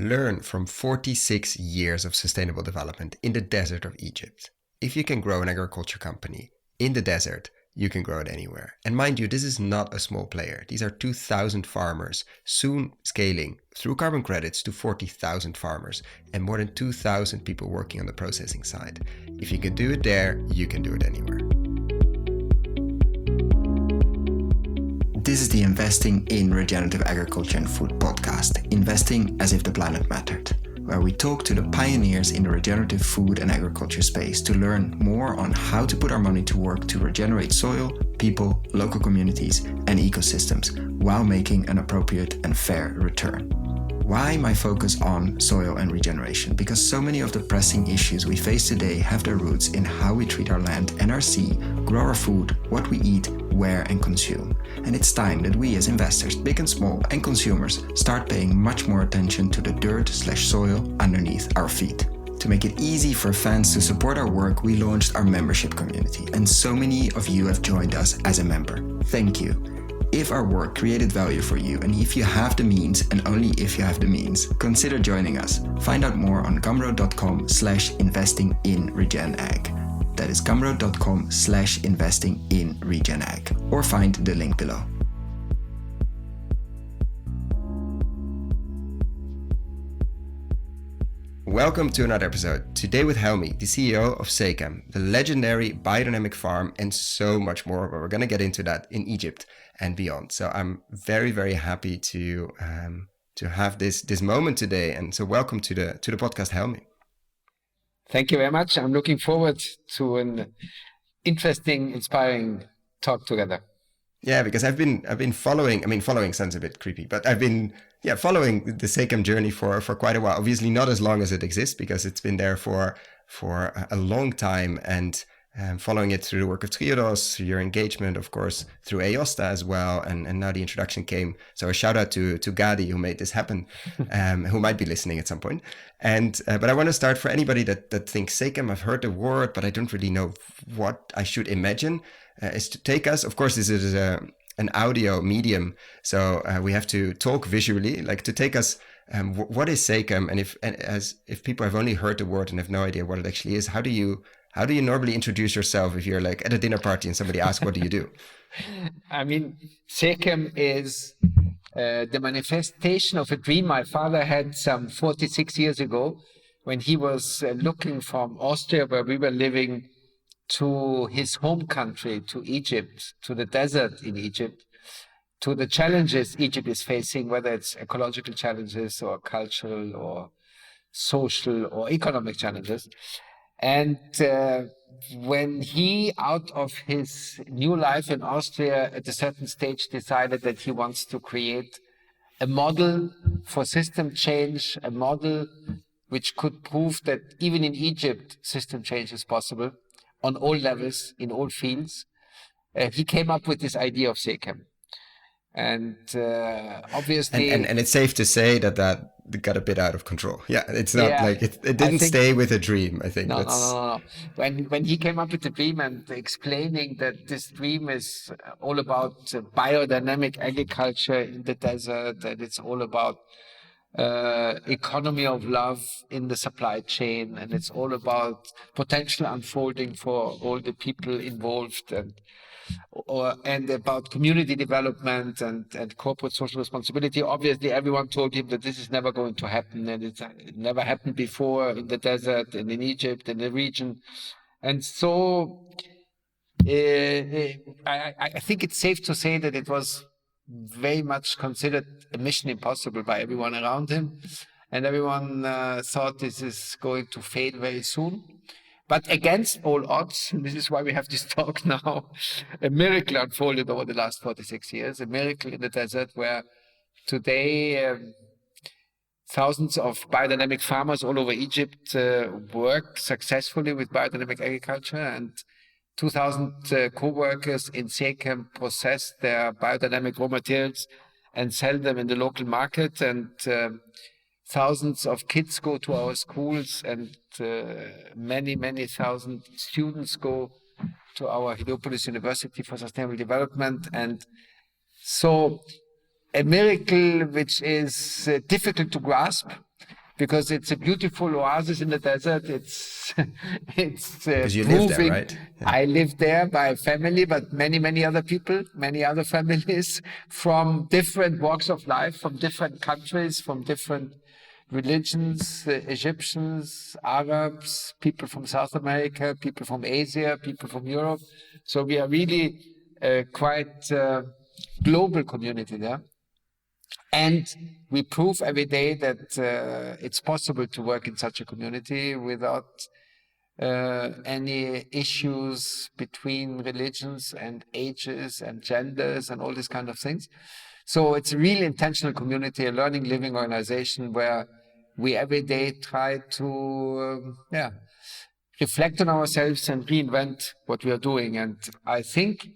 Learn from 46 years of sustainable development in the desert of Egypt. If you can grow an agriculture company in the desert, you can grow it anywhere. And mind you, this is not a small player. These are 2,000 farmers, soon scaling through carbon credits to 40,000 farmers and more than 2,000 people working on the processing side. If you can do it there, you can do it anywhere. This is the Investing in Regenerative Agriculture and Food podcast, Investing as if the planet mattered, where we talk to the pioneers in the regenerative food and agriculture space to learn more on how to put our money to work to regenerate soil, people, local communities, and ecosystems while making an appropriate and fair return. Why my focus on soil and regeneration? Because so many of the pressing issues we face today have their roots in how we treat our land and our sea, grow our food, what we eat, wear and consume. And it's time that we as investors, big and small, and consumers start paying much more attention to the dirt/soil underneath our feet. To make it easy for fans to support our work, we launched our membership community, and so many of you have joined us as a member. Thank you. If our work created value for you, and if you have the means, and only if you have the means, consider joining us. Find out more on gumroad.com/investinginregenag. That is gumroad.com/investinginregenag, or find the link below. Welcome to another episode. Today with Helmy, the CEO of SEKEM, the legendary biodynamic farm, and so much more. But we're going to get into that in Egypt and beyond. So I'm very, very happy to have this moment today. And so welcome to the podcast, Helmy. Thank you very much. I'm looking forward to an interesting, inspiring talk together. Yeah, because I've been following sounds a bit creepy, but I've been following the SEKEM journey for quite a while. Obviously not as long as it exists, because it's been there for a long time, and following it through the work of Triodos, through your engagement, of course, through EOSTA as well, and now the introduction came. So a shout out to Gadi, who made this happen, who might be listening at some point. And but I want to start, for anybody that thinks SEKEM, I've heard the word, but I don't really know what I should imagine, is to take us. Of course, this is an audio medium, so we have to talk visually, like to take us. What is SEKEM, and if people have only heard the word and have no idea what it actually is, how do you normally introduce yourself if you're like at a dinner party and somebody asks, what do you do? I mean, SEKEM is the manifestation of a dream my father had some 46 years ago, when he was looking from Austria, where we were living, to his home country, to Egypt, to the desert in Egypt, to the challenges Egypt is facing, whether it's ecological challenges or cultural or social or economic challenges. And when he, out of his new life in Austria, at a certain stage decided that he wants to create a model for system change, a model which could prove that even in Egypt, system change is possible on all levels, in all fields, he came up with this idea of SEKEM. And obviously... And it's safe to say that got a bit out of control. Yeah, it's not like it didn't stay with a dream, I think. No. When he came up with the dream and explaining that this dream is all about biodynamic agriculture in the desert, that it's all about economy of love in the supply chain, and it's all about potential unfolding for all the people involved, and about community development and corporate social responsibility. Obviously, everyone told him that this is never going to happen, and it never happened before in the desert and in Egypt and the region. And so I think it's safe to say that it was very much considered a mission impossible by everyone around him, and everyone thought this is going to fail very soon. But against all odds, and this is why we have this talk now, a miracle unfolded over the last 46 years, a miracle in the desert, where today thousands of biodynamic farmers all over Egypt work successfully with biodynamic agriculture, and 2,000 co-workers in SEKEM process their biodynamic raw materials and sell them in the local market, and thousands of kids go to our schools, and many thousand students go to our Heliopolis University for Sustainable Development. And so a miracle which is difficult to grasp, because it's a beautiful oasis in the desert. It's because you live there, right? Yeah. I live there by family, but many other people, many other families from different walks of life, from different countries, from different religions, Egyptians, Arabs, people from South America, people from Asia, people from Europe. So we are really quite global community there. And we prove every day that it's possible to work in such a community without any issues between religions and ages and genders and all these kind of things. So it's a really intentional community, a learning living organization where we every day try to reflect on ourselves and reinvent what we are doing. And I think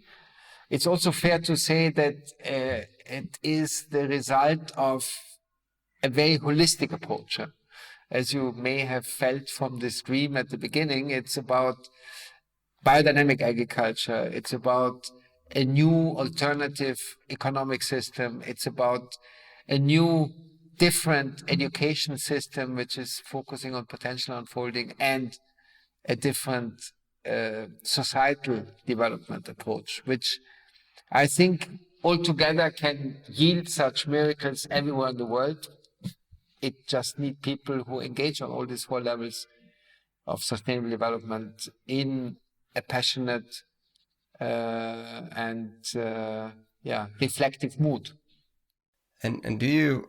it's also fair to say that it is the result of a very holistic approach. As you may have felt from this dream at the beginning, it's about biodynamic agriculture. It's about a new alternative economic system. It's about a new, different education system, which is focusing on potential unfolding, and a different societal development approach, which I think altogether can yield such miracles everywhere in the world. It just needs people who engage on all these 4 levels of sustainable development in a passionate and reflective mood. And do you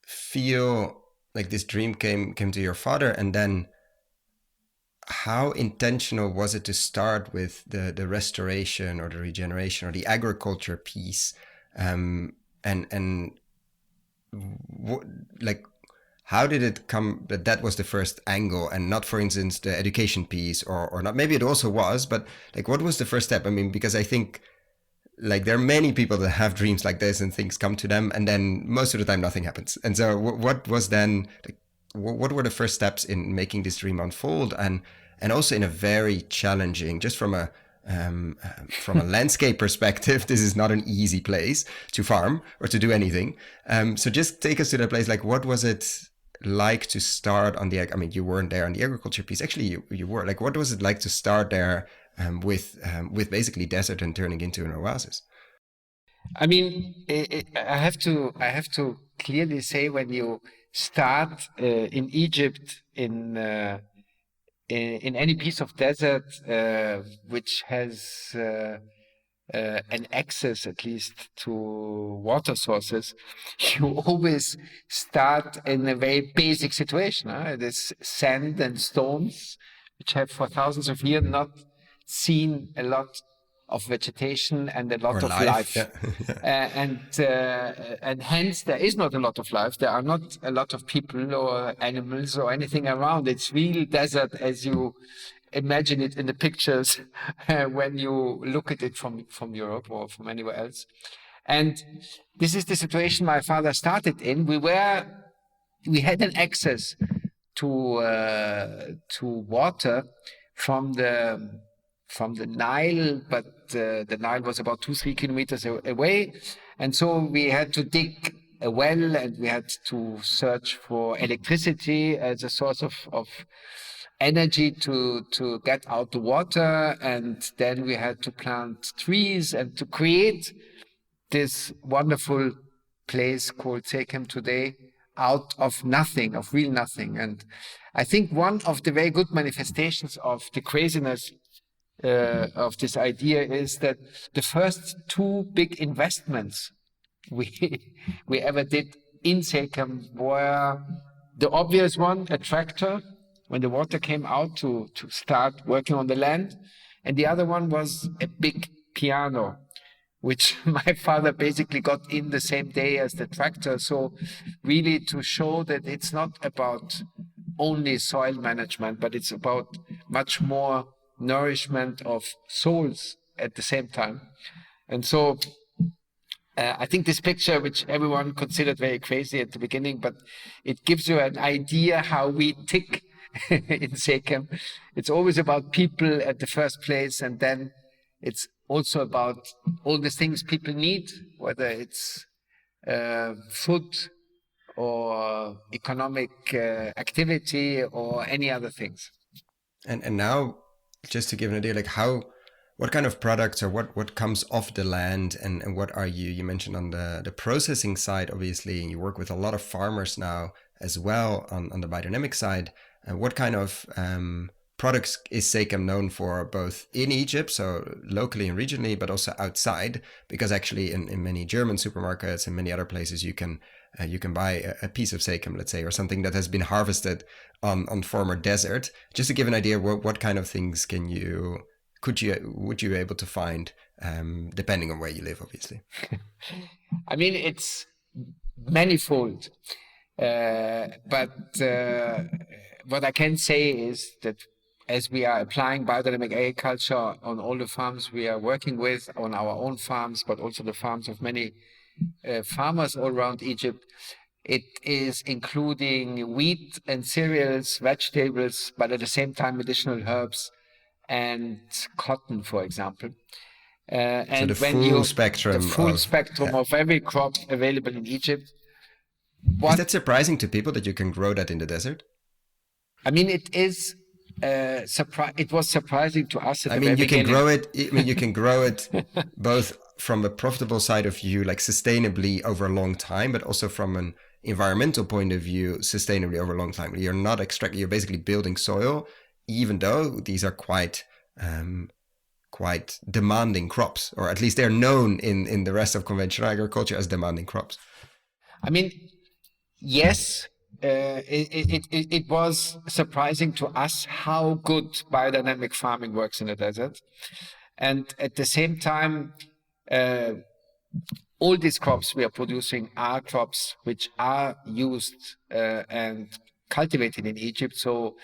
feel like this dream came to your father, and then how intentional was it to start with the restoration or the regeneration or the agriculture piece, how did it come that was the first angle and not, for instance, the education piece or not? Maybe it also was, but like, what was the first step? I mean, because I think like there are many people that have dreams like this and things come to them, and then most of the time nothing happens. And so what was then, like, what were the first steps in making this dream unfold, and also in a very challenging, just from a landscape perspective, this is not an easy place to farm or to do anything. So just take us to that place. Like, what was it like to start on the, I mean, you weren't there on the agriculture piece. Actually, you were. Like, what was it like to start there with basically desert and turning into an oasis? I mean, I have to clearly say, when you start in Egypt, in any piece of desert which has an access at least to water sources, you always start in a very basic situation. There's sand and stones, which have for thousands of years not seen a lot of vegetation and a lot of life. Yeah. And hence there is not a lot of life. There are not a lot of people or animals or anything around. It's real desert as you imagine it in the pictures when you look at it from Europe or from anywhere else. And this is the situation my father started in. We had an access to water from the Nile, but the Nile was about 2-3 kilometers away. And so we had to dig a well, and we had to search for electricity as a source of energy to get out the water. And then we had to plant trees and to create this wonderful place called Sekem today out of nothing, of real nothing. And I think one of the very good manifestations of the craziness of this idea is that the first 2 big investments we ever did in Sekem were the obvious one, a tractor, when the water came out to start working on the land. And the other one was a big piano, which my father basically got in the same day as the tractor. So really to show that it's not about only soil management, but it's about much more nourishment of souls at the same time. And so I think this picture, which everyone considered very crazy at the beginning, but it gives you an idea how we tick in Sekem. It's always about people at the first place, and then it's also about all the things people need, whether it's food or economic activity or any other things. And now, just to give an idea, like what kind of products or what comes off the land, and what are you mentioned on the processing side, obviously, and you work with a lot of farmers now as well on the biodynamic side. What kind of products is SEKEM known for, both in Egypt, so locally and regionally, but also outside? Because actually in many German supermarkets and many other places, you can buy a piece of SEKEM, let's say, or something that has been harvested on former desert. Just to give an idea, what kind of things would you be able to find, depending on where you live, obviously? I mean, it's manifold. But what I can say is that as we are applying biodynamic agriculture on all the farms we are working with, on our own farms, but also the farms of many farmers all around Egypt, it is including wheat and cereals, vegetables, but at the same time medicinal herbs and cotton, for example. And so the full spectrum of every crop available in Egypt. Is that surprising to people that you can grow that in the desert? I mean, it is. It was surprising to us. You can grow it. You can grow it both from a profitable side of view, like sustainably over a long time, but also from an environmental point of view, sustainably over a long time. You're not extracting. You're basically building soil, even though these are quite demanding crops, or at least they're known in the rest of conventional agriculture as demanding crops. I mean, yes. It was surprising to us how good biodynamic farming works in the desert. And at the same time, all these crops we are producing are crops which are used and cultivated in Egypt. So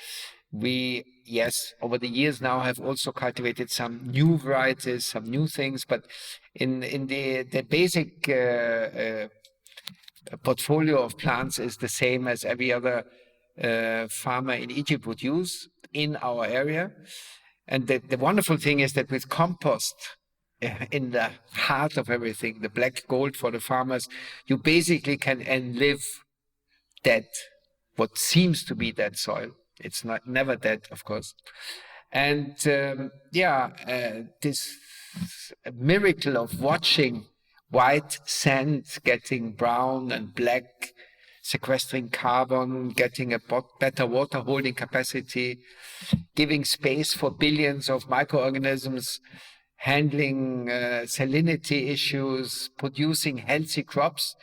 we, yes, over the years now have also cultivated some new varieties, some new things, but in the basic portfolio of plants is the same as every other farmer in Egypt would use in our area. And the wonderful thing is that with compost in the heart of everything, the black gold for the farmers, you basically can live dead, what seems to be dead soil. It's never dead, of course. And this miracle of watching white sand getting brown and black, sequestering carbon, getting a better water holding capacity, giving space for billions of microorganisms, handling salinity issues, producing healthy crops.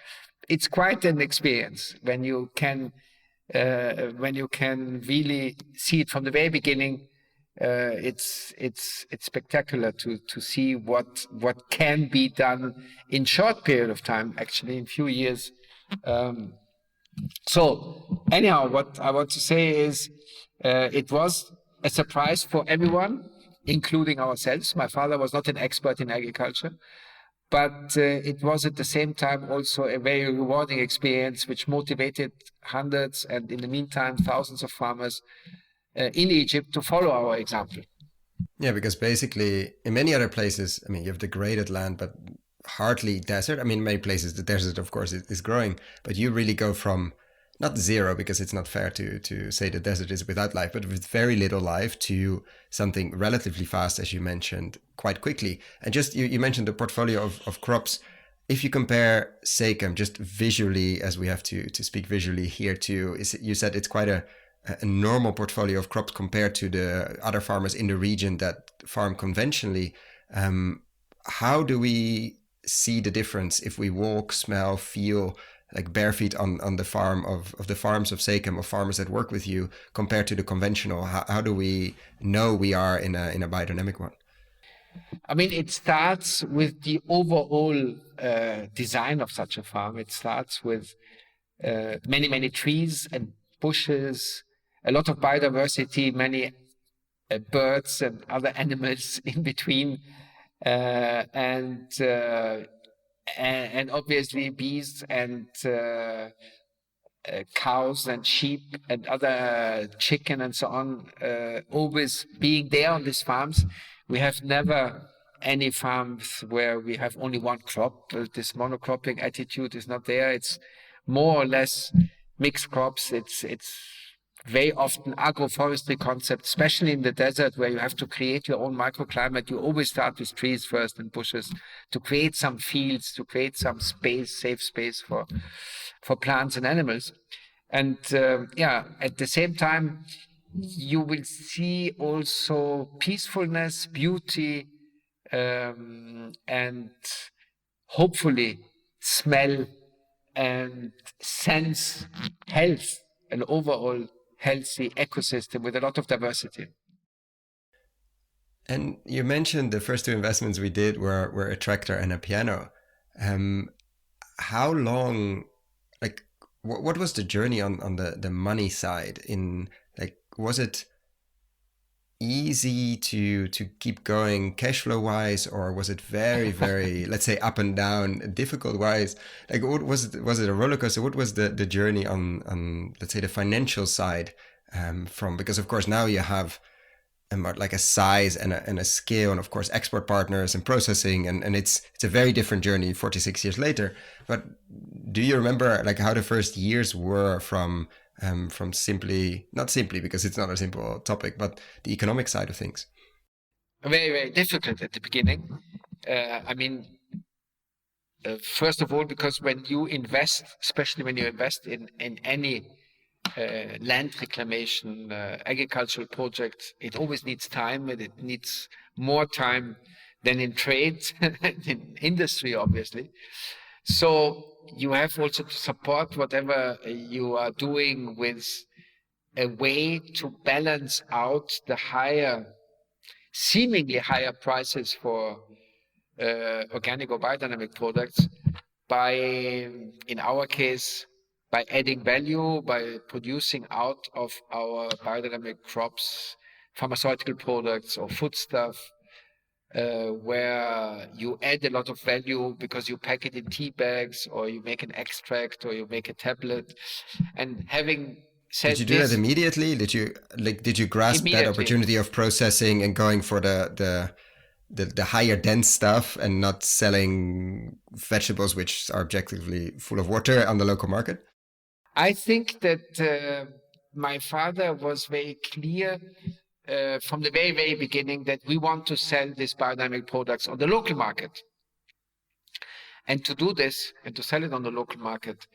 It's quite an experience when you can really see it from the very beginning. It's spectacular to see what can be done in short period of time, actually in few years. So anyhow, what I want to say is it was a surprise for everyone, including ourselves. My father was not an expert in agriculture, but it was at the same time also a very rewarding experience, which motivated hundreds and in the meantime thousands of farmers in Egypt to follow our example. Yeah, because basically in many other places, I mean, you have degraded land, but hardly desert. I mean, in many places the desert, of course, is growing, but you really go from not zero, because it's not fair to say the desert is without life, but with very little life to something relatively fast, as you mentioned, quite quickly. And just you mentioned the portfolio of crops. If you compare SEKEM just visually, as we have to speak visually here too, you said it's quite a normal portfolio of crops compared to the other farmers in the region that farm conventionally. How do we see the difference if we walk, smell, feel like bare feet on the farm of the farms of SEKEM, of farmers that work with you, compared to the conventional? How do we know we are in a biodynamic one? I mean, it starts with the overall design of such a farm. It starts with many trees and bushes, a lot of biodiversity, many birds and other animals in between, and obviously bees and cows and sheep and other chicken and so on, always being there on these farms. We have never any farms where we have only one crop. This monocropping attitude is not there. It's more or less mixed crops. It's very often agroforestry concept, especially in the desert where you have to create your own microclimate. You always start with trees first and bushes to create some fields, to create some space, safe space for plants and animals. And at the same time, you will see also peacefulness, beauty, and hopefully smell and sense health, an overall healthy ecosystem with a lot of diversity. And you mentioned the first two investments we did were a tractor and a piano. How long, like, what was the journey on the money side? Was it easy to keep going cash flow wise, or was it very, very, let's say, up and down, difficult wise? Like, what was it a roller coaster? What was the journey on let's say the financial side, because of course now you have like a size and a scale, and of course export partners and processing, and it's a very different journey 46 years later. But do you remember like how the first years were from not simply because it's not a simple topic, but the economic side of things? Very, very difficult at the beginning. First of all, because when you invest, especially when you invest in any land reclamation, agricultural project, it always needs time, and it needs more time than in trade, in industry, obviously. So you have also to support whatever you are doing with a way to balance out the seemingly higher prices for organic or biodynamic products by, in our case, by adding value, by producing out of our biodynamic crops, pharmaceutical products or foodstuff, where you add a lot of value because you pack it in tea bags, or you make an extract, or you make a tablet. And having said, did you do that immediately? Did you grasp that opportunity of processing and going for the higher dense stuff and not selling vegetables which are objectively full of water on the local market? I think that my father was very clear from the very, very beginning that we want to sell these biodynamic products on the local market. And to do this and to sell it on the local market,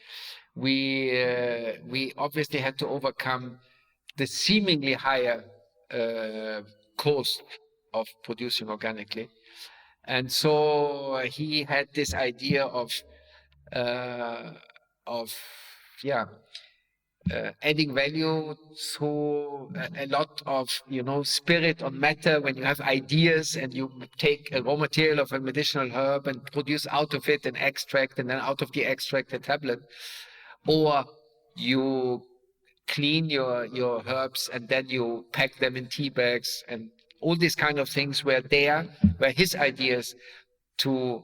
we obviously had to overcome the seemingly higher cost of producing organically. And so he had this idea of adding value through a lot of, spirit on matter. When you have ideas and you take a raw material of a medicinal herb and produce out of it an extract, and then out of the extract a tablet, or you clean your herbs and then you pack them in tea bags, and all these kind of things were his ideas to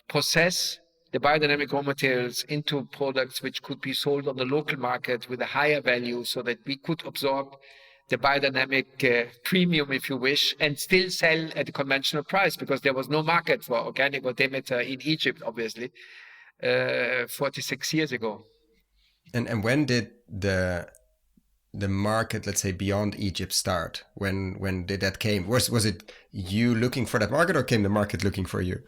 process the biodynamic raw materials into products which could be sold on the local market with a higher value, so that we could absorb the biodynamic premium, if you wish, and still sell at a conventional price, because there was no market for organic or Demeter in Egypt, obviously, 46 years ago. And when did the market, let's say, beyond Egypt start? When did that came? Was it you looking for that market, or came the market looking for you?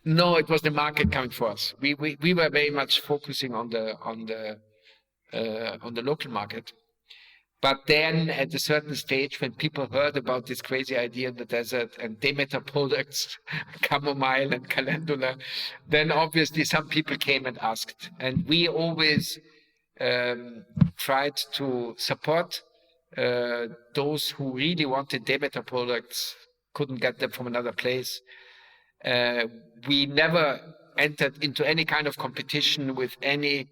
No, it was the market coming for us. We were very much focusing on the local market. But then at a certain stage, when people heard about this crazy idea in the desert and Demeter products, chamomile and calendula, then obviously some people came and asked. And we always tried to support those who really wanted Demeter products, couldn't get them from another place. We never entered into any kind of competition with anybody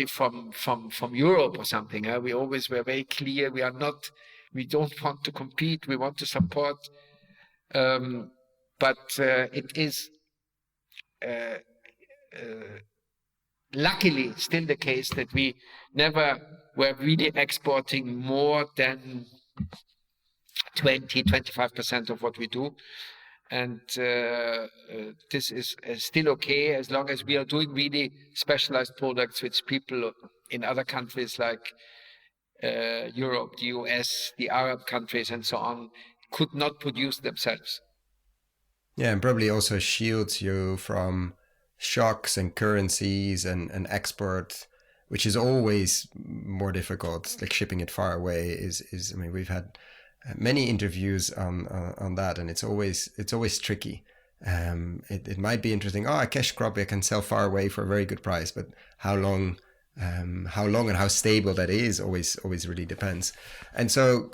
from Europe or something. We always were very clear. We don't want to compete. We want to support. But it is luckily still the case that we never were really exporting more than 20-25% of what we do. And this is still okay as long as we are doing really specialized products which people in other countries like Europe, the US, the Arab countries, and so on, could not produce themselves. Yeah, and probably also shields you from shocks and currencies and export, which is always more difficult. Like shipping it far away is I mean, we've had many interviews on that, and it's always tricky. It might be interesting. Oh, a cash crop I can sell far away for a very good price, but how long and how stable that is always really depends. And so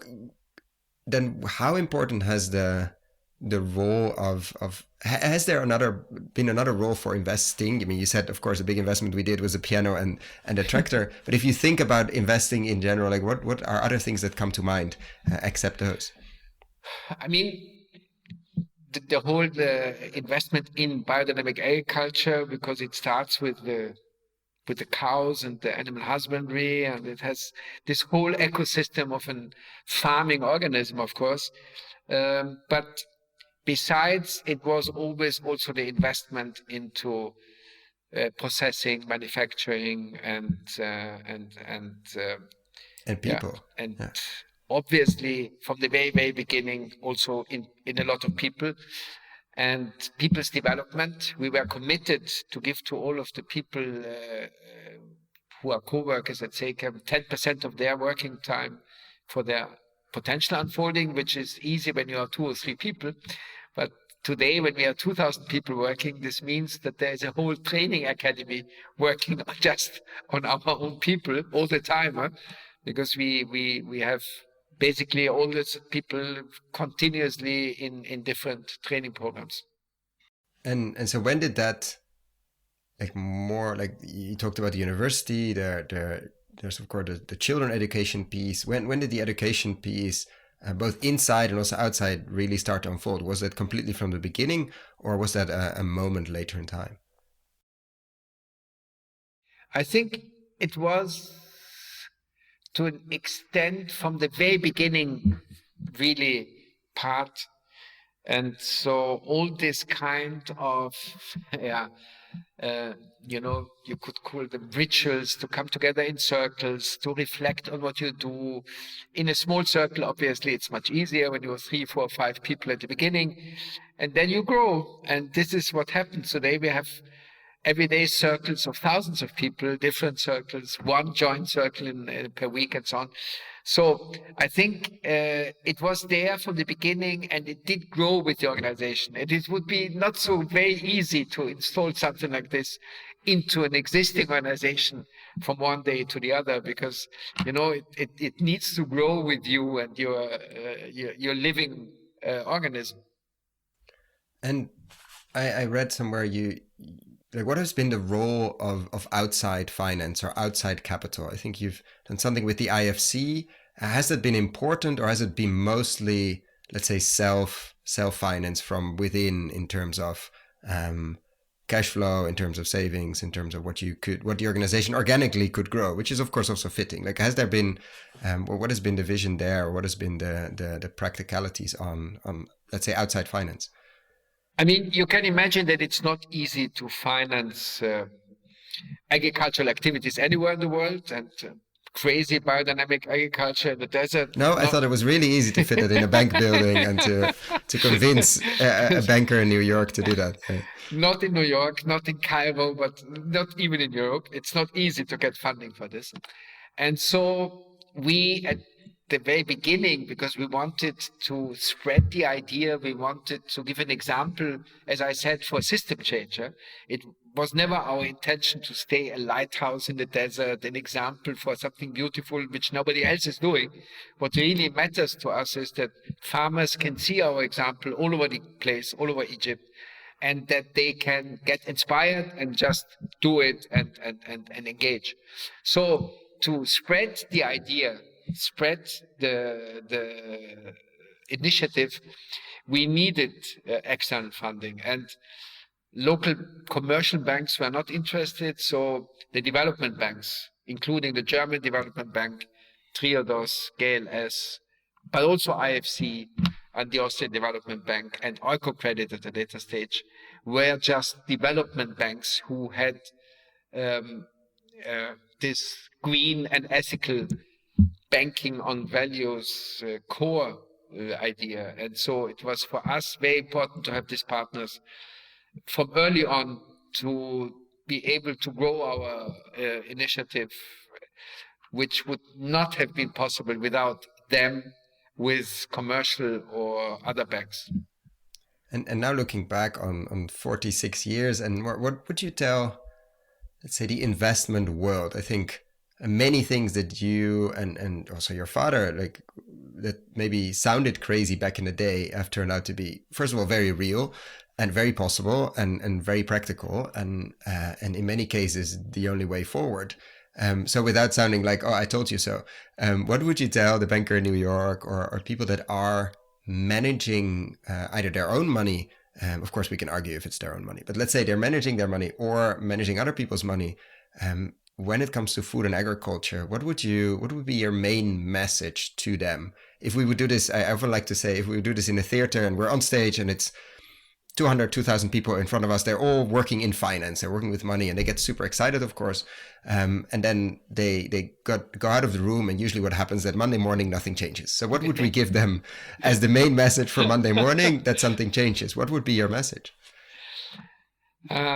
then how important has the role of has there been another role for investing? I mean, you said, of course, a big investment we did was a piano and a tractor. But if you think about investing in general, like what are other things that come to mind except those? I mean, the whole investment in biodynamic agriculture, because it starts with the cows and the animal husbandry, and it has this whole ecosystem of a farming organism, of course. But besides, it was always also the investment into processing, manufacturing, and people. Yeah. And obviously, from the very beginning, also in a lot of people and people's development. We were committed to give to all of the people who are co-workers at SEKEM 10% of their working time for their potential unfolding, which is easy when you are 2 or 3 people. But today, when we are 2,000 people working, this means that there is a whole training academy working just on our own people all the time, because we have basically all these people continuously in different training programs. And so when did that, like more like you talked about the university, there's of course the children education piece. When did the education piece, both inside and also outside, really start to unfold? Was that completely from the beginning, or was that a moment later in time? I think it was to an extent from the very beginning really part. And so all this kind of, you could call them rituals, to come together in circles, to reflect on what you do. In a small circle, obviously, it's much easier when you are 3, 4, 5 people at the beginning. And then you grow. And this is what happens today. We have everyday circles of thousands of people, different circles, one joint circle per week and so on. So I think it was there from the beginning, and it did grow with the organization. And it would be not so very easy to install something like this into an existing organization from one day to the other, because it needs to grow with you and your living organism. And I read somewhere what has been the role of outside finance or outside capital? I think you've done something with the IFC. Has that been important, or has it been mostly, let's say, self-finance from within in terms of cash flow, in terms of savings, in terms of what the organization organically could grow, which is of course also fitting. Like, has there been, what has been the vision there, or what has been the practicalities on let's say outside finance? I mean, you can imagine that it's not easy to finance agricultural activities anywhere in the world, and crazy biodynamic agriculture in the desert. No, I thought it was really easy to fit it in a bank building and to convince a banker in New York to do that. Not in New York, not in Cairo, but not even in Europe. It's not easy to get funding for this. And so we, at the very beginning, because we wanted to spread the idea, we wanted to give an example, as I said, for a system changer. It was never our intention to stay a lighthouse in the desert, an example for something beautiful which nobody else is doing. What really matters to us is that farmers can see our example all over the place, all over Egypt, and that they can get inspired and just do it and engage. So to spread the idea, spread the initiative, we needed external funding, and local commercial banks were not interested. So the development banks, including the German Development Bank, Triodos, GLS, but also IFC, and the Austrian Development Bank and Oikocredit at a later stage were just development banks who had this green and ethical banking on values core idea. And so it was for us very important to have these partners from early on to be able to grow our initiative, which would not have been possible without them with commercial or other banks. And now looking back on 46 years, and what would you tell, let's say, the investment world? I think many things that you and also your father, like, that maybe sounded crazy back in the day have turned out to be, first of all, very real and very possible and very practical, and in many cases the only way forward. So without sounding like, oh, I told you so, what would you tell the banker in New York or people that are managing either their own money? Of course, we can argue if it's their own money, but let's say they're managing their money or managing other people's money. When it comes to food and agriculture, what would be your main message to them? If we would do this, I often like to say, if we would do this in a theater and we're on stage and it's 200,000 people in front of us, they're all working in finance, they're working with money, and they get super excited, of course. And then they go out of the room, and usually what happens that Monday morning, nothing changes. So what would we give them as the main message for Monday morning that something changes? What would be your message?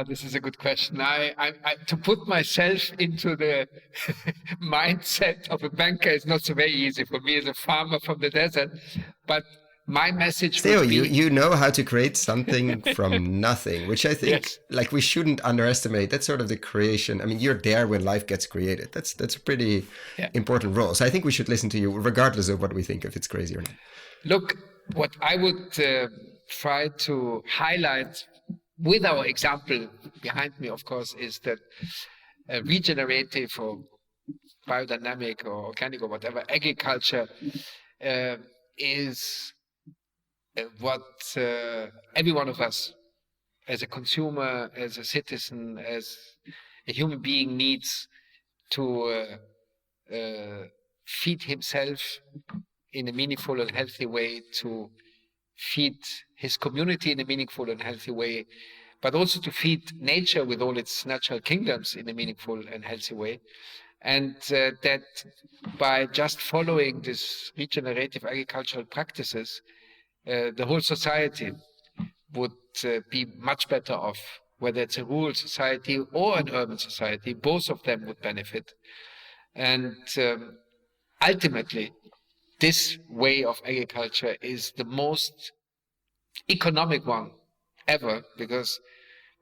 This is a good question. I to put myself into the mindset of a banker is not so very easy for me as a farmer from the desert, but my message still would be... you know how to create something from nothing, which I think Yes. like we shouldn't underestimate. That's sort of the creation. I mean, you're there when life gets created. That's a pretty important role. So I think we should listen to you regardless of what we think, if it's crazy or not. Look, what I would try to highlight with our example behind me, of course, is that regenerative or biodynamic or organic or whatever agriculture is what every one of us as a consumer, as a citizen, as a human being needs to feed himself in a meaningful and healthy way, to feed his community in a meaningful and healthy way, but also to feed nature with all its natural kingdoms in a meaningful and healthy way. And that by just following these regenerative agricultural practices, the whole society would be much better off. Whether it's a rural society or an urban society, both of them would benefit. And ultimately, this way of agriculture is the most economic one ever, because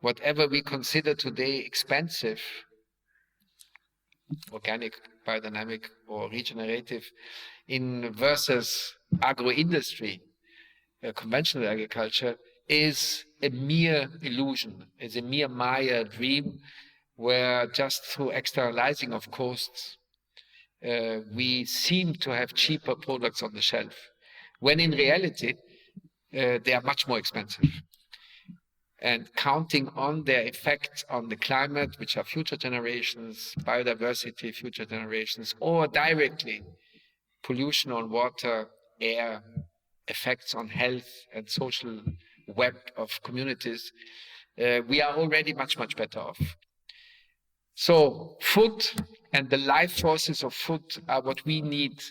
whatever we consider today expensive, organic, biodynamic, or regenerative, in versus agro-industry, conventional agriculture, is a mere illusion, is a mere Maya dream, where just through externalizing of costs, we seem to have cheaper products on the shelf, when in reality, they are much more expensive. And counting on their effects on the climate, which are future generations, biodiversity, future generations, or directly pollution on water, air, effects on health and social web of communities, we are already much, much better off. So food and the life forces of food are what we need,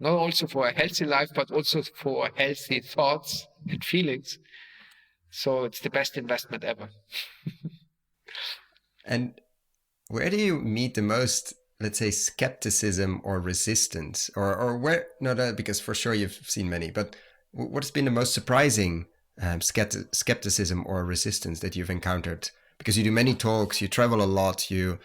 not also for a healthy life, but also for healthy thoughts and feelings. So it's the best investment ever. And where do you meet the most, let's say, skepticism or resistance? Or where, no, because for sure you've seen many, but what has been the most surprising skepticism or resistance that you've encountered? Because you do many talks, you travel a lot, you've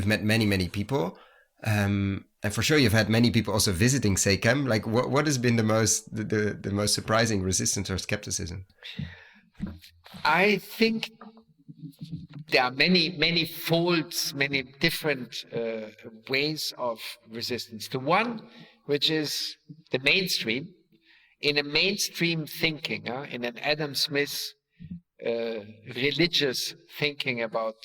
met many people, and for sure you've had many people also visiting SEKEM. Like, what has been the most surprising resistance or skepticism? I think there are many folds, many different ways of resistance. The one which is the mainstream, in a mainstream thinking, in an Adam Smith religious thinking about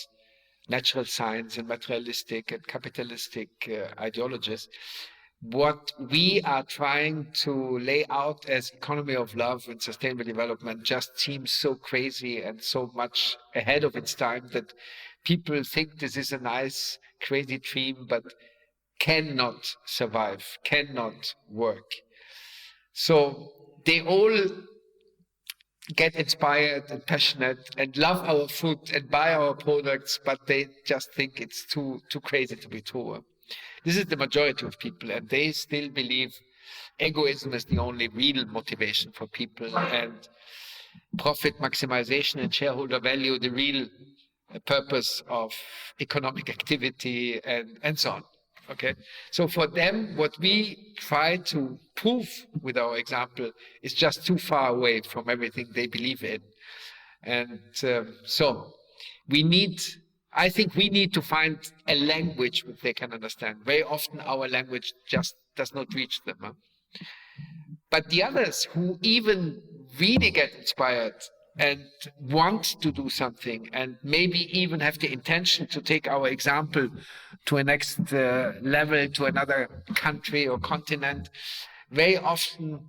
natural science and materialistic and capitalistic ideologies, what we are trying to lay out as economy of love and sustainable development just seems so crazy and so much ahead of its time that people think this is a nice, crazy dream, but cannot survive, cannot work. So they all get inspired and passionate and love our food and buy our products, but they just think it's too crazy to be true. This is the majority of people, and they still believe egoism is the only real motivation for people, and profit maximization and shareholder value the real purpose of economic activity, and so on. Okay, so for them, what we try to prove with our example is just too far away from everything they believe in. And so I think we need to find a language which they can understand. Very often our language just does not reach them. Huh? But the others who even really get inspired and want to do something, and maybe even have the intention to take our example to a next level, to another country or continent, very often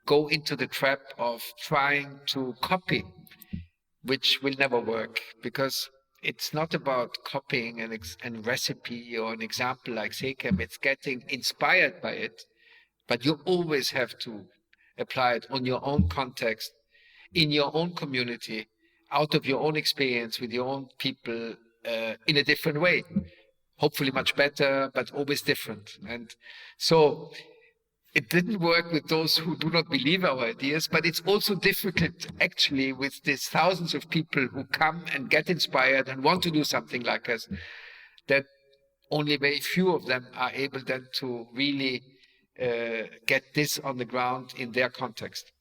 go into the trap of trying to copy, which will never work, because it's not about copying a recipe or an example like SEKEM. It's getting inspired by it, but you always have to apply it on your own context, in your own community, out of your own experience with your own people, in a different way. Hopefully much better, but always different. And so it didn't work with those who do not believe our ideas, but it's also difficult actually with these thousands of people who come and get inspired and want to do something like us, that only very few of them are able then to really get this on the ground in their context.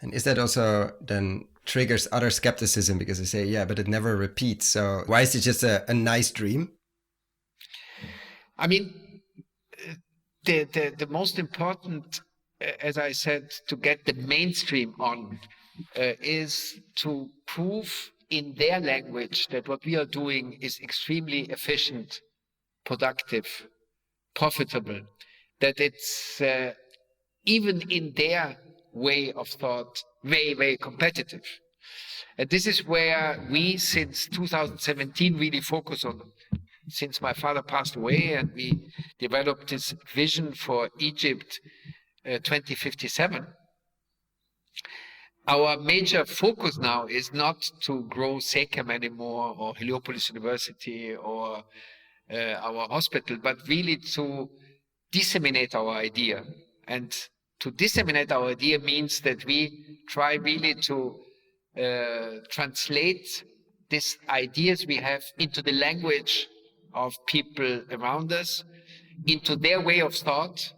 And is that also then triggers other skepticism, because they say, yeah, but it never repeats. So why is it just a nice dream? I mean, the most important, as I said, to get the mainstream on is to prove in their language that what we are doing is extremely efficient, productive, profitable, that it's even in their way of thought, very, very competitive. And this is where we, since 2017, really focus on. Since my father passed away and we developed this vision for Egypt 2057, our major focus now is not to grow SEKEM anymore, or Heliopolis University, or our hospital, but really to disseminate our idea. And to disseminate our idea means that we try really to translate these ideas we have into the language of people around us, into their way of thought,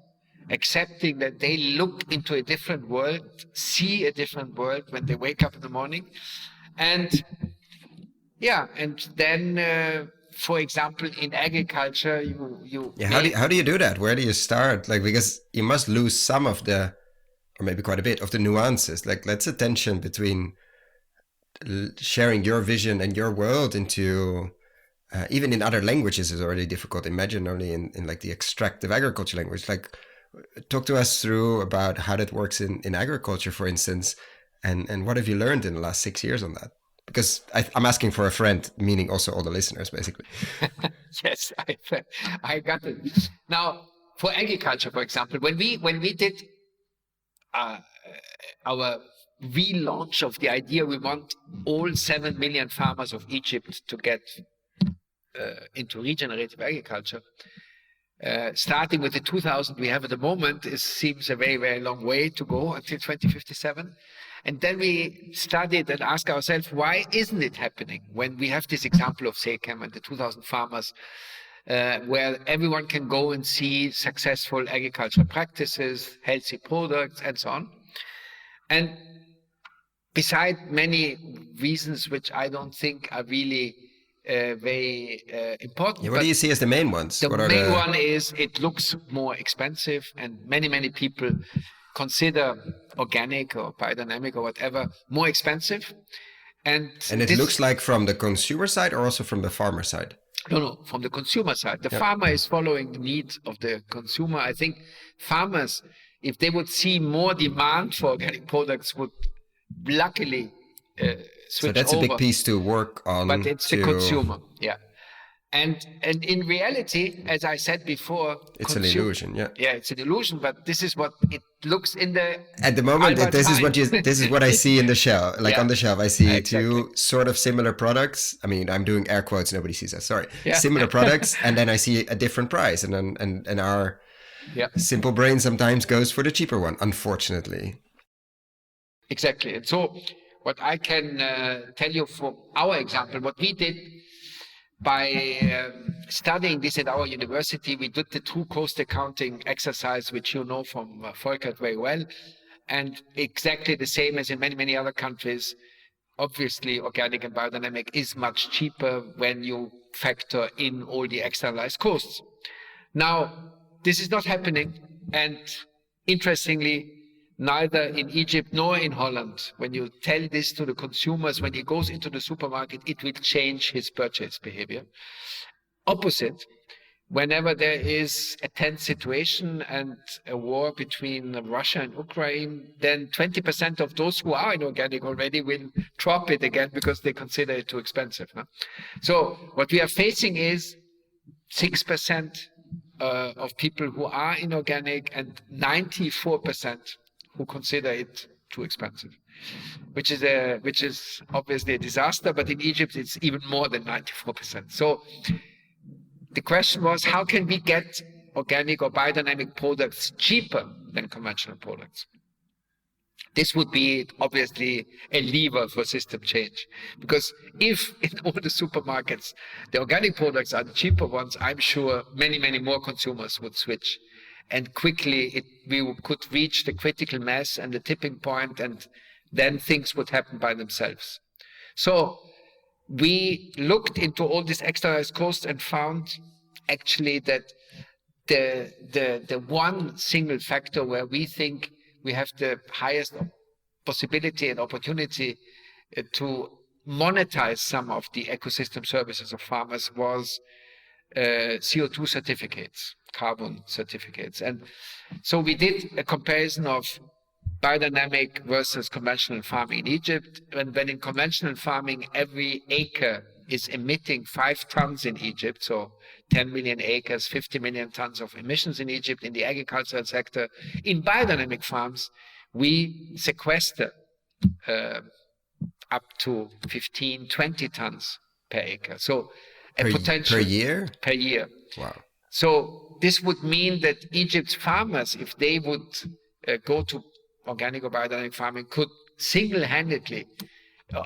accepting that they look into a different world, see a different world when they wake up in the morning. And then, for example, in agriculture, how do you do that? Where do you start? Like, because you must lose some of the, or maybe quite a bit of the nuances. Like, that's a tension between sharing your vision and your world into, even in other languages is already difficult. Imagine only in like the extractive agriculture language. Like, talk to us through about how that works in agriculture, for instance, and what have you learned in the last 6 years on that? Because I'm asking for a friend, meaning also all the listeners, basically. Yes, I got it. Now, for agriculture, for example, when we did our relaunch of the idea, we want all 7 million farmers of Egypt to get into regenerative agriculture. Starting with the 2000 we have at the moment, it seems a very, very long way to go until 2057. And then we studied and asked ourselves, why isn't it happening when we have this example of SEKEM and the 2000 farmers, where everyone can go and see successful agricultural practices, healthy products, and so on. And beside many reasons which I don't think are really very important. Yeah, what do you see as the main ones? The main one is it looks more expensive, and many people consider organic or biodynamic or whatever more expensive. And it looks like from the consumer side or also from the farmer side? No, from the consumer side. The farmer is following the needs of the consumer. I think farmers, if they would see more demand for organic products, would luckily switch over. So that's a big piece to work on. But it's the consumer, And in reality, as I said before, it's an illusion, Yeah, it's an illusion. But this is what it looks in the. At the moment, this is what I see in the shelf. Like on the shelf, I see two sort of similar products. I mean, I'm doing air quotes. Nobody sees that. Sorry, similar products, and then I see a different price, and our simple brain sometimes goes for the cheaper one, unfortunately. Exactly, and so what I can tell you for our example, what we did. By studying this at our university, we did the true cost accounting exercise, which you know from Volkert very well, and exactly the same as in many, many other countries. Obviously, organic and biodynamic is much cheaper when you factor in all the externalized costs. Now, this is not happening, and interestingly, neither in Egypt nor in Holland, when you tell this to the consumers, when he goes into the supermarket, it will change his purchase behavior. Opposite, whenever there is a tense situation and a war between Russia and Ukraine, then 20% of those who are in organic already will drop it again because they consider it too expensive. No? So what we are facing is 6% of people who are in organic and 94% who consider it too expensive, which is obviously a disaster. But in Egypt, it's even more than 94%. So the question was, how can we get organic or biodynamic products cheaper than conventional products? This would be obviously a lever for system change, because if in all the supermarkets the organic products are the cheaper ones, I'm sure many, many more consumers would switch. And quickly we could reach the critical mass and the tipping point, and then things would happen by themselves. So we looked into all these externalized costs and found actually that the one single factor where we think we have the highest possibility and opportunity to monetize some of the ecosystem services of farmers was CO2 certificates, carbon certificates. And so we did a comparison of biodynamic versus conventional farming in Egypt. When in conventional farming, every acre is emitting 5 tons in Egypt, so 10 million acres, 50 million tons of emissions in Egypt in the agricultural sector. In biodynamic farms, we sequester up to 15, 20 tons per acre. So per year? Per year. Wow. So this would mean that Egypt's farmers, if they would go to organic or biodynamic farming, could single-handedly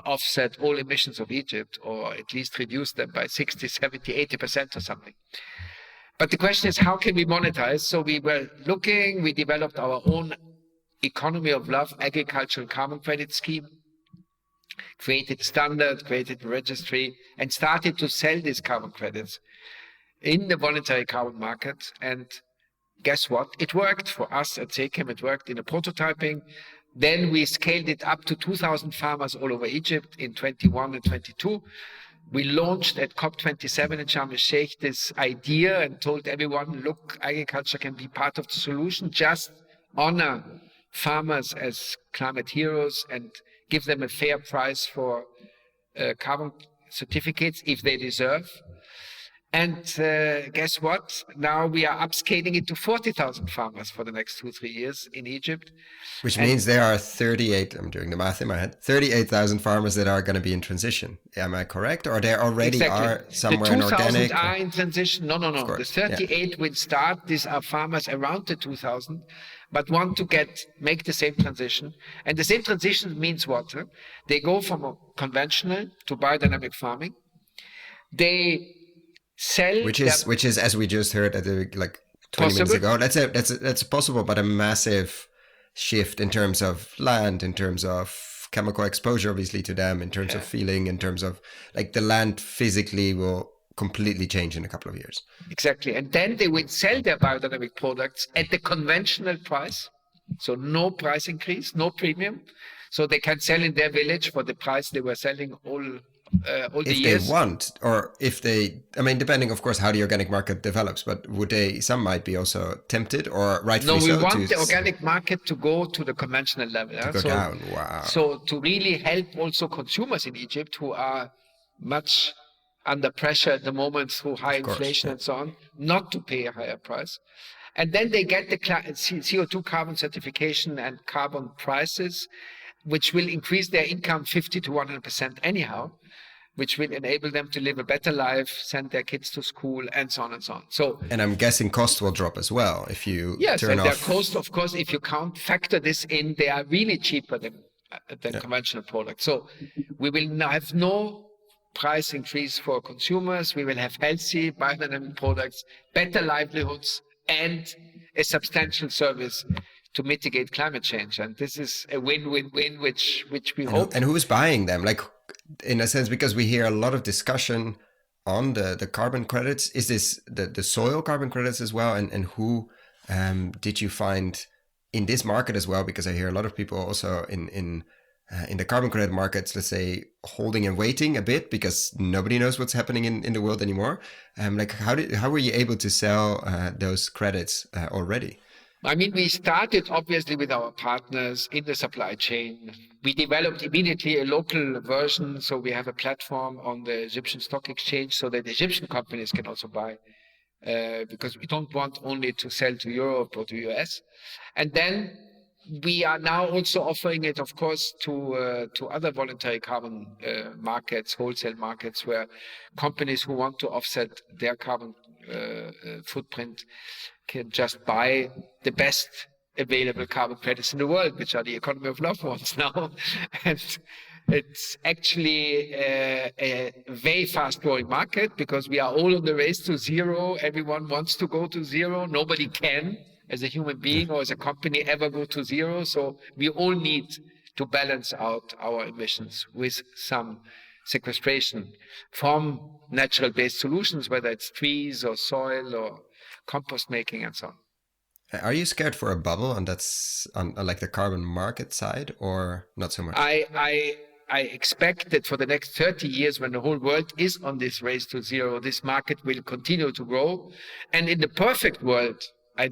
offset all emissions of Egypt, or at least reduce them by 60, 70, 80% or something. But the question is, how can we monetize? So we developed our own economy of love agricultural carbon credit scheme, created a standard, created a registry, and started to sell these carbon credits in the voluntary carbon market. And guess what? It worked for us at SEKEM. It worked in the prototyping. Then we scaled it up to 2,000 farmers all over Egypt in 21 and 22. We launched at COP27 in Sharm el-Sheikh this idea and told everyone, look, agriculture can be part of the solution. Just honor farmers as climate heroes and give them a fair price for carbon certificates if they deserve. And guess what? Now we are upscaling it to 40,000 farmers for the next 2-3 years in Egypt. Which means there are 38, I'm doing the math in my head, 38,000 farmers that are going to be in transition. Am I correct? Or there already are somewhere in organic? The 2,000 are in transition. No. The 38 will start. These are farmers around the 2,000, but want to make the same transition. And the same transition means what? They go from a conventional to biodynamic farming. They sell, which is as we just heard at 20 minutes ago. That's possible, but a massive shift in terms of land, in terms of chemical exposure, obviously to them, in terms of feeling, in terms of the land physically will completely change in a couple of years. Exactly, and then they will sell their biodynamic products at the conventional price, so no price increase, no premium, so they can sell in their village for the price they were selling all all the if years. they want, or if they, I mean, depending, of course, how the organic market develops, but some might be also tempted, or rightfully No, we so, want the organic market to go to the conventional level. to go down. Wow. So to really help also consumers in Egypt who are much under pressure at the moment through high inflation and so on, not to pay a higher price. And then they get the CO2 carbon certification and carbon prices, which will increase their income 50 to 100% anyhow, which will enable them to live a better life, send their kids to school, and so on and so on. So, and I'm guessing cost will drop as well if you yes, turn and off. their cost, of course, if you factor this in, they are really cheaper than conventional products. So we will have no price increase for consumers. We will have healthy biodynamic products, better livelihoods, and a substantial service to mitigate climate change. And this is a win-win-win, which we hope. And who's buying them? Like, in a sense, because we hear a lot of discussion on the carbon credits. Is this the soil carbon credits as well? And who did you find in this market as well? Because I hear a lot of people also in the carbon credit markets, let's say, holding and waiting a bit because nobody knows what's happening in the world anymore. Like, how were you able to sell those credits already? I mean, we started obviously with our partners in the supply chain. We developed immediately a local version. So we have a platform on the Egyptian Stock Exchange so that Egyptian companies can also buy, because we don't want only to sell to Europe or to US. And then we are now also offering it, of course, to other voluntary carbon markets, wholesale markets, where companies who want to offset their carbon footprint can just buy the best available carbon credits in the world, which are the economy of love ones now. And it's actually a very fast growing market because we are all on the race to zero. Everyone wants to go to zero. Nobody can, as a human being or as a company, ever go to zero. So we all need to balance out our emissions with some sequestration from natural-based solutions, whether it's trees or soil or compost making and so on. Are you scared for a bubble, and that's on like the carbon market side, or not so much? I expect that for the next 30 years, when the whole world is on this race to zero, this market will continue to grow. And in the perfect world, I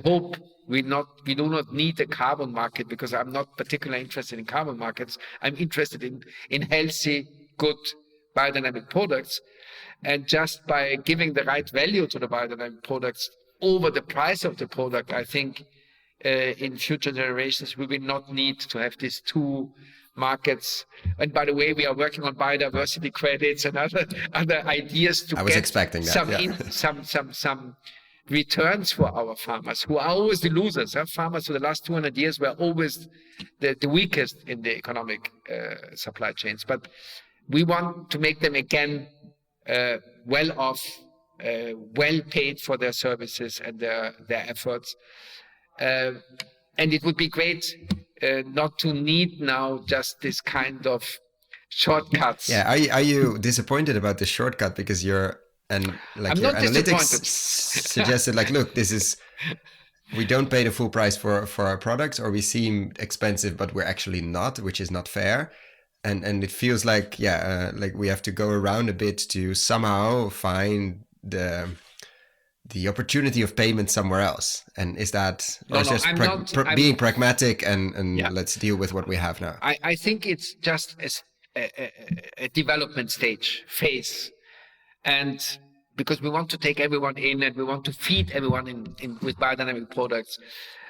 hope we do not need a carbon market, because I'm not particularly interested in carbon markets. I'm interested in healthy, good biodynamic products. And just by giving the right value to the biodynamic products over the price of the product, I think in future generations, we will not need to have these two markets. And by the way, we are working on biodiversity credits and other ideas to get some returns for our farmers, who are always the losers. Farmers for the last 200 years were always the weakest in the economic supply chains. But we want to make them again well off, well paid for their services and their efforts. And it would be great not to need now just this kind of shortcuts. Yeah, are you disappointed about the shortcut? Because your analytics suggested, like, look, we don't pay the full price for our products, or we seem expensive, but we're actually not, which is not fair. And it feels like, like we have to go around a bit to somehow find the opportunity of payment somewhere else. And is that being pragmatic and let's deal with what we have now? I think it's just a development phase. And because we want to take everyone in and we want to feed everyone in with biodynamic products,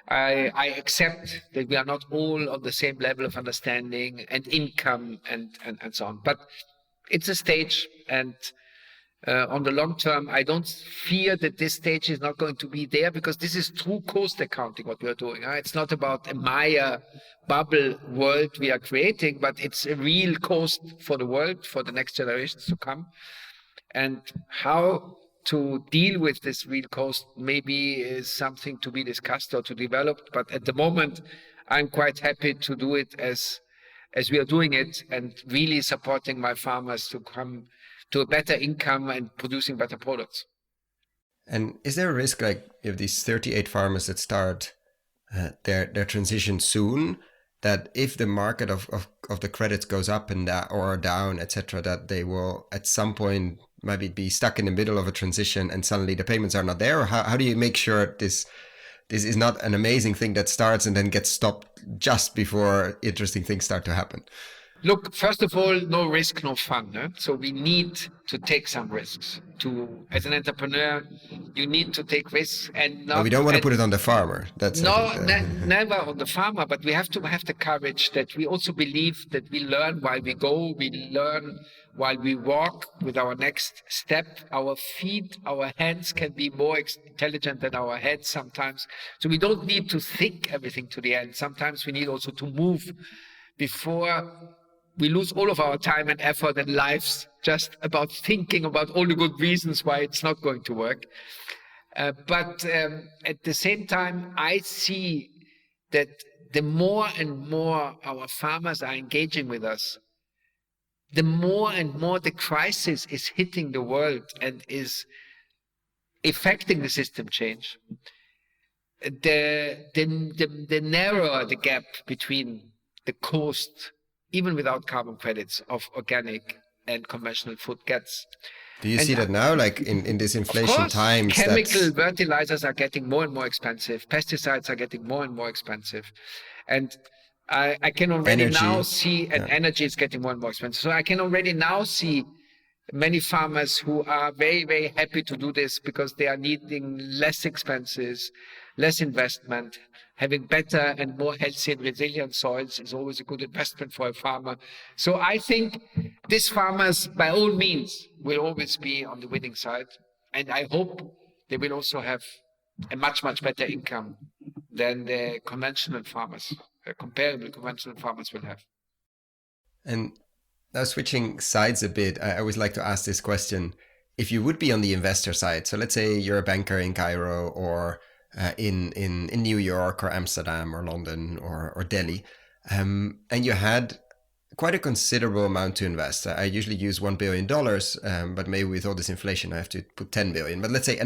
I accept that we are not all on the same level of understanding and income and so on. But it's a stage, and on the long term, I don't fear that this stage is not going to be there, because this is true cost accounting, what we are doing. It's not about a Maya bubble world we are creating, but it's a real cost for the world, for the next generations to come. And how to deal with this real cost maybe is something to be discussed or to develop. But at the moment, I'm quite happy to do it as we are doing it, and really supporting my farmers to come to a better income and producing better products. And is there a risk, like if these 38 farmers that start their transition soon, that if the market of the credits goes up and or down, etc., that they will at some point maybe be stuck in the middle of a transition and suddenly the payments are not there? Or how do you make sure this is not an amazing thing that starts and then gets stopped just before interesting things start to happen? Look, first of all, no risk, no fun. No? So we need to take some risks. As an entrepreneur, you need to take risks, and not. But we don't want to put it on the farmer. That's never on the farmer. But we have to have the courage that we also believe that we learn while we go. We learn while we walk with our next step. Our feet, our hands can be more intelligent than our heads sometimes. So we don't need to think everything to the end. Sometimes we need also to move before we lose all of our time and effort and lives just about thinking about all the good reasons why it's not going to work. But at the same time, I see that the more and more our farmers are engaging with us, the more and more the crisis is hitting the world and is affecting the system change. The narrower the gap between the cost, even without carbon credits, of organic and conventional food gets. Do you see that now, like in this inflation times? Chemical fertilizers are getting more and more expensive. Pesticides are getting more and more expensive. And I can already now see, and energy is getting more and more expensive. So I can already now see many farmers who are very, very happy to do this because they are needing less expenses, less investment. Having better and more healthy and resilient soils is always a good investment for a farmer. So I think these farmers, by all means, will always be on the winning side. And I hope they will also have a much, much better income than the conventional farmers, comparable conventional farmers will have. And now switching sides a bit, I always like to ask this question. If you would be on the investor side, so let's say you're a banker in Cairo or in New York or Amsterdam or London or Delhi, and you had quite a considerable amount to invest. I usually use $1 billion, but maybe with all this inflation, I have to put 10 billion. But let's say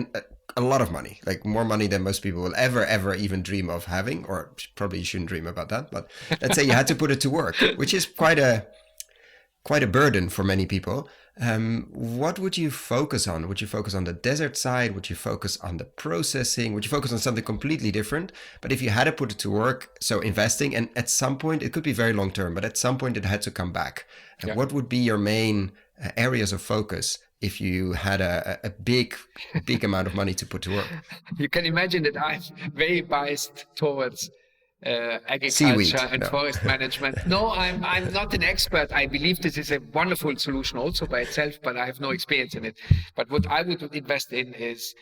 a lot of money, like more money than most people will ever even dream of having, or probably you shouldn't dream about that. But let's say you had to put it to work, which is quite a burden for many people. What would you focus on? Would you focus on the desert side? Would you focus on the processing? Would you focus on something completely different? But if you had to put it to work, so investing, and at some point, it could be very long term, but at some point it had to come back. Yeah. What would be your main areas of focus if you had a big amount of money to put to work? You can imagine that I'm very biased towards agriculture Seaweed. and forest management. No, I'm not an expert. I believe this is a wonderful solution also by itself, but I have no experience in it. But what I would invest in is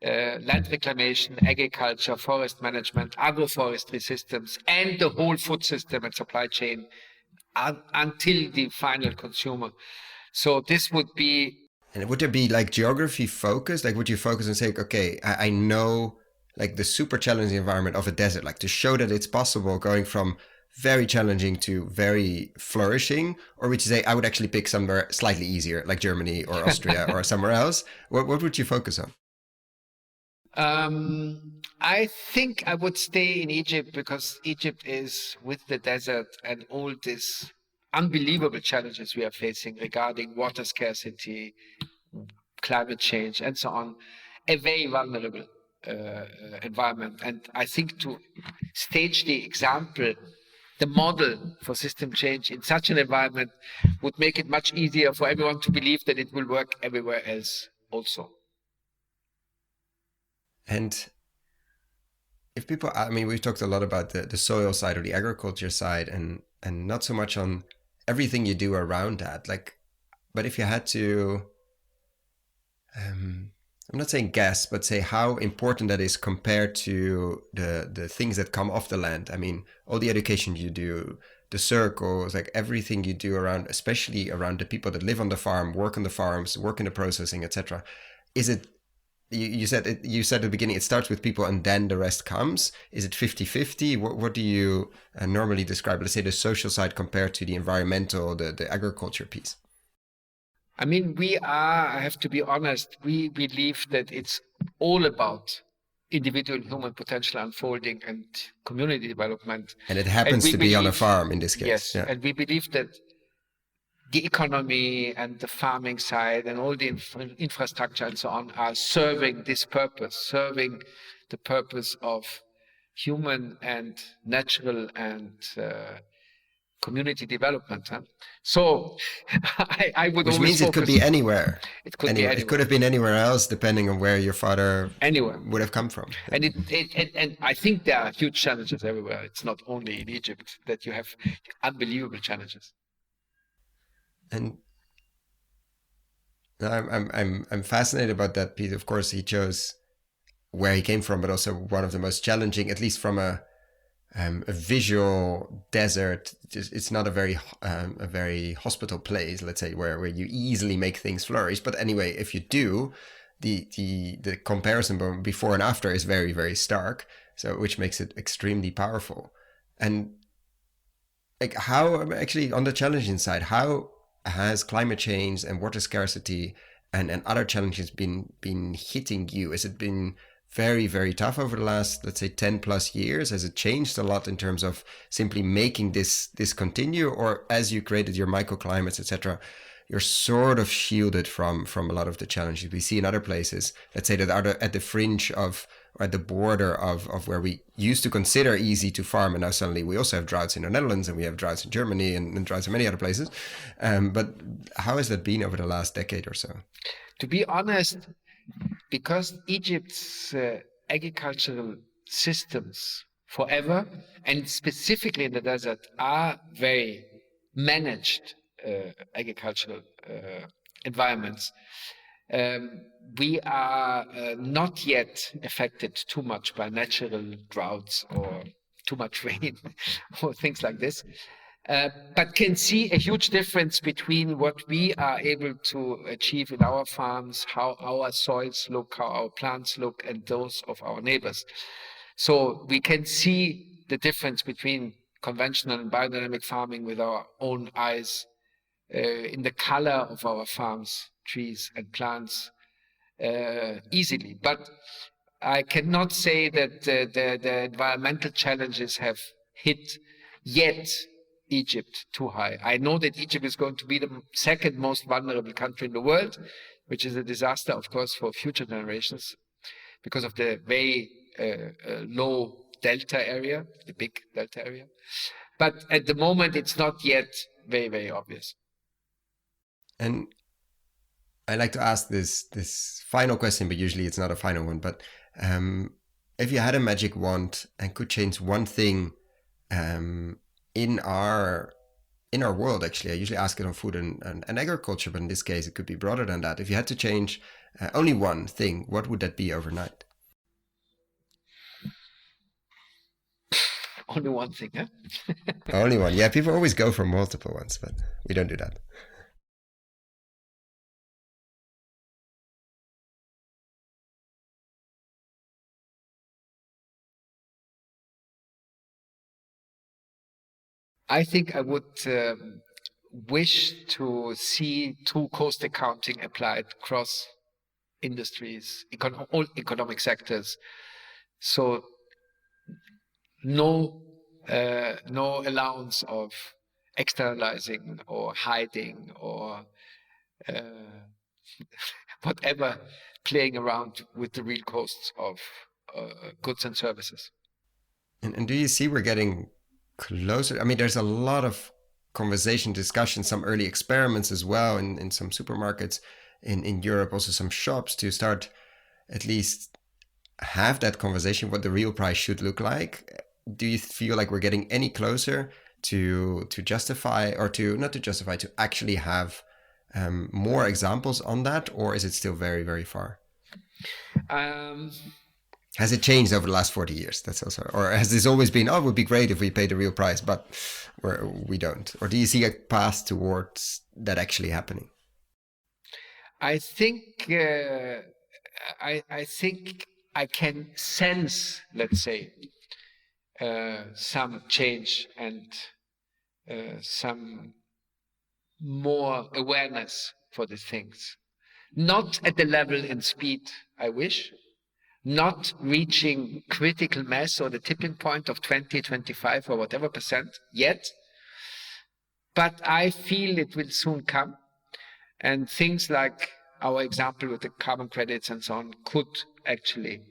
land reclamation, agriculture, forest management, agroforestry systems, and the whole food system and supply chain until the final consumer. So this would be... And would there be like geography focused? Like would you focus on saying, okay, I know like the super challenging environment of a desert, like to show that it's possible going from very challenging to very flourishing? Or would you say, I would actually pick somewhere slightly easier, like Germany or Austria or somewhere else? What would you focus on? I think I would stay in Egypt because Egypt is, with the desert and all these unbelievable challenges we are facing regarding water scarcity, climate change, and so on, a very vulnerable environment. And I think to stage the example, the model for system change in such an environment would make it much easier for everyone to believe that it will work everywhere else also. And if people, I mean, we've talked a lot about the soil side or the agriculture side and not so much on everything you do around that. Like, but if you had to, I'm not saying guess, but say how important that is compared to the things that come off the land. I mean, all the education you do, the circles, like everything you do around, especially around the people that live on the farm, work on the farms, work in the processing, etc. Is it, you said at the beginning, it starts with people and then the rest comes. Is it 50-50? What do you normally describe, let's say, the social side compared to the environmental, the agriculture piece? I mean, I have to be honest, we believe that it's all about individual human potential unfolding and community development. And it happens to be on a farm in this case. Yes, yeah. and we believe that the economy and the farming side and all the infrastructure and so on are serving this purpose, serving the purpose of human and natural and community development. Huh? So I would Which always means it could be anywhere. It could be anywhere. It could have been anywhere else, depending on where your father would have come from. And and I think there are huge challenges everywhere. It's not only in Egypt that you have unbelievable challenges. And I'm fascinated about that piece. Of course, he chose where he came from, but also one of the most challenging, at least from a visual desert. It's not a very hospitable place, let's say, where you easily make things flourish. But anyway, if you do, the comparison before and after is very, very stark. So which makes it extremely powerful. And like, how actually on the challenging side, how has climate change and water scarcity and other challenges been hitting you? Has it been very, very tough over the last, let's say, 10 plus years? Has it changed a lot in terms of simply making this continue? Or as you created your microclimates, etc., you're sort of shielded from a lot of the challenges we see in other places, let's say, that are at the fringe of, or at the border of where we used to consider easy to farm, and now suddenly we also have droughts in the Netherlands, and we have droughts in Germany, and droughts in many other places. But how has that been over the last decade or so? To be honest, because Egypt's agricultural systems forever, and specifically in the desert, are very managed agricultural environments, we are not yet affected too much by natural droughts or too much rain or things like this. But can see a huge difference between what we are able to achieve in our farms, how our soils look, how our plants look, and those of our neighbors. So we can see the difference between conventional and biodynamic farming with our own eyes, in the color of our farms, trees and plants, easily. But I cannot say that the environmental challenges have hit yet Egypt too high. I know that Egypt is going to be the second most vulnerable country in the world, which is a disaster, of course, for future generations because of the very low delta area, the big delta area. But at the moment, it's not yet very, very obvious. And I like to ask this final question, but usually it's not a final one. But if you had a magic wand and could change one thing in our world, actually, I usually ask it on food and agriculture, but in this case, it could be broader than that. If you had to change only one thing, what would that be overnight? Only one thing, huh? Only one. Yeah, people always go for multiple ones, but we don't do that. I think I would wish to see true cost accounting applied across industries, all economic sectors. So no allowance of externalizing or hiding or whatever, playing around with the real costs of goods and services. And do you see we're getting closer? I mean, there's a lot of conversation, discussion, some early experiments as well in some supermarkets in Europe, also some shops, to start at least have that conversation, what the real price should look like. Do you feel like we're getting any closer to justify, or to not to justify, to actually have more examples on that, or is it still very, very far? Has it changed over the last 40 years? That's also, or has this always been, oh, it would be great if we paid the real price, but we don't? Or do you see a path towards that actually happening? I think I think I can sense, let's say, some change and some more awareness for the things. Not at the level and speed I wish, not reaching critical mass or the tipping point of 20, 25 or whatever percent yet. But I feel it will soon come. And things like our example with the carbon credits and so on could actually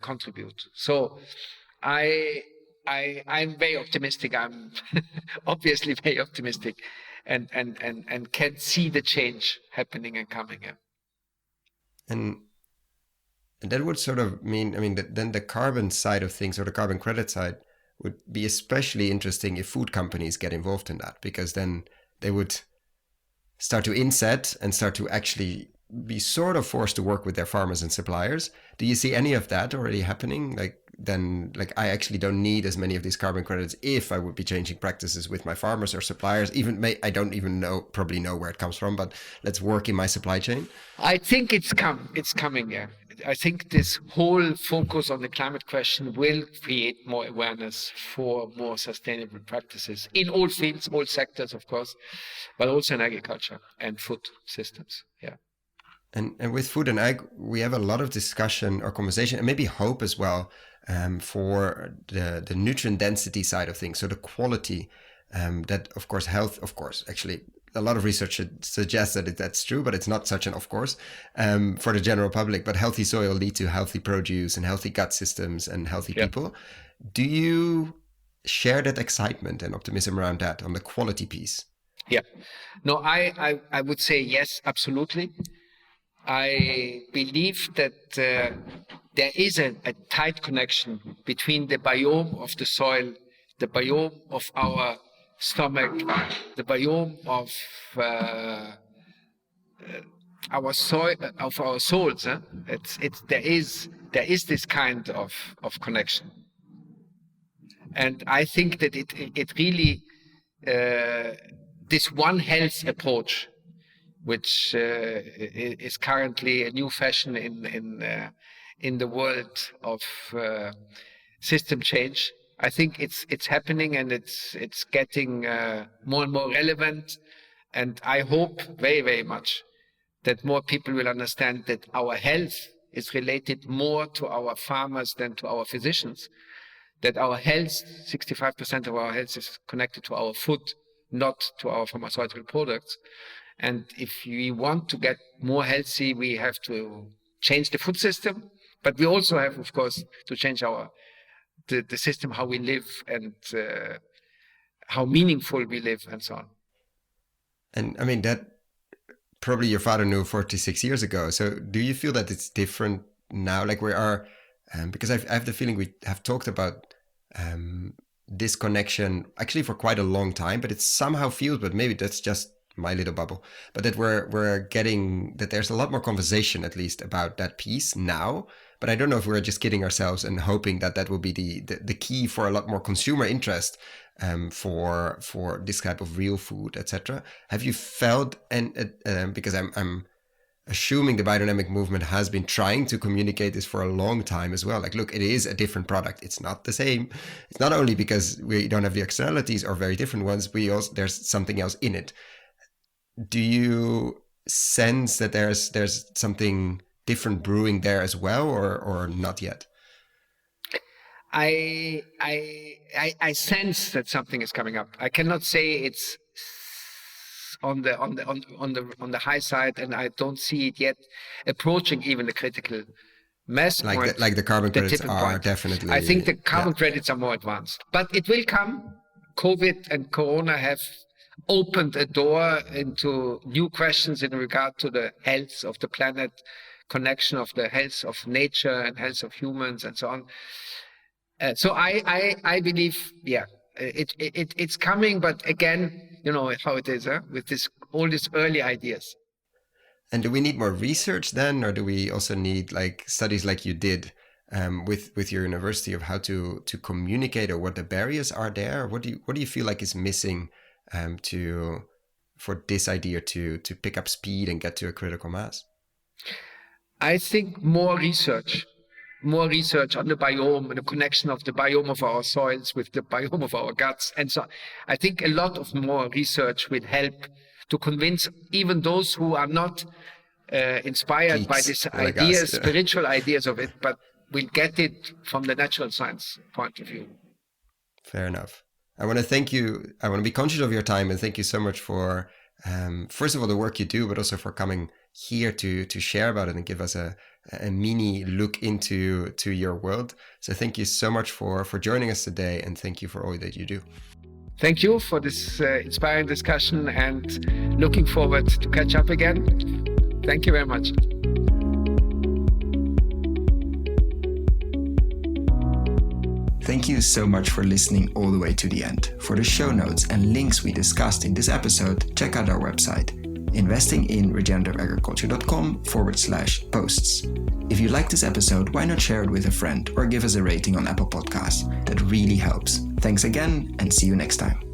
contribute. So I'm very optimistic. I'm obviously very optimistic and can see the change happening and coming. And that would sort of mean, then the carbon side of things, or the carbon credit side, would be especially interesting if food companies get involved in that, because then they would start to inset and start to actually be sort of forced to work with their farmers and suppliers. Do you see any of that already happening? I actually don't need as many of these carbon credits if I would be changing practices with my farmers or suppliers. I don't even probably know where it comes from, but let's work in my supply chain. I think it's coming, yeah. I think this whole focus on the climate question will create more awareness for more sustainable practices in all fields, all sectors, of course, but also in agriculture and food systems, yeah. And with food and ag, we have a lot of discussion or conversation, and maybe hope as well, for the nutrient density side of things. So the quality, that of course actually a lot of research suggests that that's true, but it's not such an of course for the general public. But healthy soil lead to healthy produce and healthy gut systems and healthy people. Do you share that excitement and optimism around that on the quality piece? Yeah, no, I would say yes, absolutely. I believe that there is a tight connection between the biome of the soil, the biome of our stomach, the biome of our soil, of our souls. There is this kind of connection, and I think that it really this One Health approach, which is currently a new fashion in the world of system change. I think it's happening, and it's getting more and more relevant. And I hope very, very much that more people will understand that our health is related more to our farmers than to our physicians. That our health, 65% of our health is connected to our food, not to our pharmaceutical products. And if we want to get more healthy, we have to change the food system, but we also have, of course, to change the system, how we live and how meaningful we live and so on. And that probably your father knew 46 years ago. So do you feel that it's different now? Like we are, because I have the feeling we have talked about this connection actually for quite a long time, but it somehow feels, but maybe that's just my little bubble, but that we're getting that there's a lot more conversation at least about that piece now. But I don't know if we're just kidding ourselves and hoping that will be the key for a lot more consumer interest for this type of real food, etc. Have you felt, and because I'm assuming the biodynamic movement has been trying to communicate this for a long time as well. Like, look, it is a different product. It's not the same. It's not only because we don't have the externalities or very different ones. There's something else in it. Do you sense that there's something different brewing there as well, or not yet? I sense that something is coming up. I cannot say it's on the high side, and I don't see it yet approaching even the critical mass point. Like the carbon credits are definitely. I think the carbon credits are more advanced, but it will come. COVID and Corona have opened a door into new questions in regard to the health of the planet, connection of the health of nature and health of humans and so on. So I believe, it's coming, but again, you know how it is, with all these early ideas. And do we need more research then, or do we also need like studies like you did with your university of how to communicate, or what the barriers are there? What do you feel like is missing for this idea to pick up speed and get to a critical mass? I think more research on the biome and the connection of the biome of our soils with the biome of our guts. And so I think a lot of more research will help to convince even those who are not inspired by these ideas, spiritual ideas of it, but we'll get it from the natural science point of view. Fair enough. I want to thank you. I want to be conscious of your time and thank you so much for, first of all, the work you do, but also for coming here to share about it and give us a mini look into your world. So thank you so much for joining us today, and thank you for all that you do. Thank you for this inspiring discussion, and looking forward to catch up again. Thank you very much. Thank you so much for listening all the way to the end. For the show notes and links we discussed in this episode, check out our website, investinginregenerativeagriculture.com/posts. If you like this episode, why not share it with a friend or give us a rating on Apple Podcasts? That really helps. Thanks again, and see you next time.